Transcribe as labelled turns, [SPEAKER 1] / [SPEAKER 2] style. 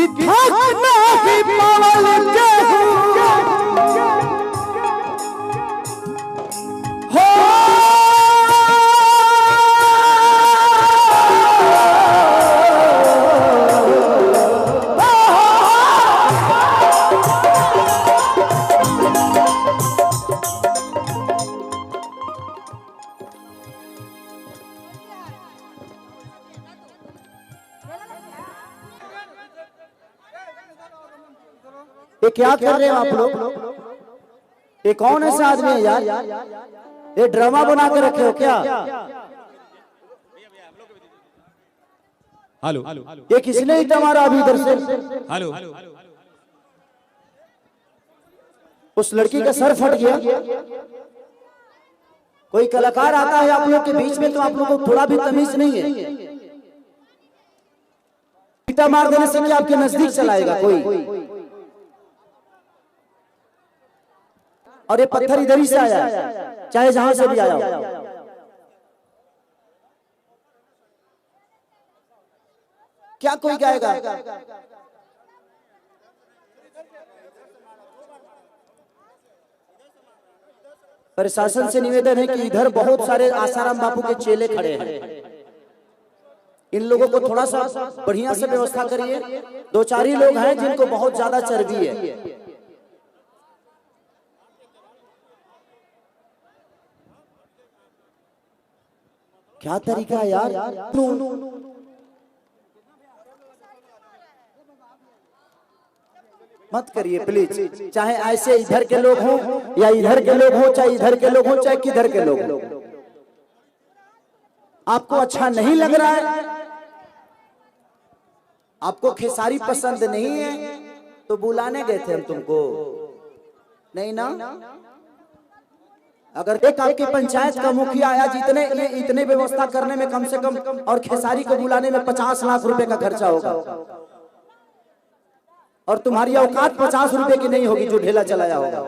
[SPEAKER 1] थकना भी पवन के हो ये क्या कर रहे हो आप लोग? ये कौन ऐसे आदमी है यार? ये ड्रामा बना के रखे हो क्या?
[SPEAKER 2] हेलो,
[SPEAKER 1] ये किसने ईटा मारा अभी इधर से?
[SPEAKER 2] हेलो,
[SPEAKER 1] उस लड़की का सर फट गया। कोई कलाकार आता है आप लोग के बीच में तो आप लोगों को थोड़ा भी तमीज नहीं है। ईटा मार देने से क्या आपके नजदीक चलाएगा कोई? और ये पत्थर इधर ही से आया, चाहे जहां से भी आया हो। क्या कोई गाएगा? प्रशासन से निवेदन है कि इधर बहुत सारे आसाराम बापू के चेले खड़े हैं, इन लोगों को थोड़ा सा बढ़िया से व्यवस्था करिए। दो चार ही लोग हैं जिनको बहुत ज्यादा चर्बी है। क्या तरीका है यार? मत करिए प्लीज। चाहे ऐसे इधर के लोग हों या इधर के लोग हों, चाहे इधर के लोग हों, चाहे किधर के लोग हों, आपको अच्छा नहीं लग रहा है, आपको खेसारी पसंद नहीं है तो बुलाने गए थे हम तुमको, नहीं ना? अगर एक आपकी पंचायत का मुखिया आया इतने व्यवस्था करने में कम से कम और खेसारी को बुलाने में 50 लाख रुपए का खर्चा होगा, और तुम्हारी औकात 50 रुपए की नहीं होगी जो ढेला चलाया होगा।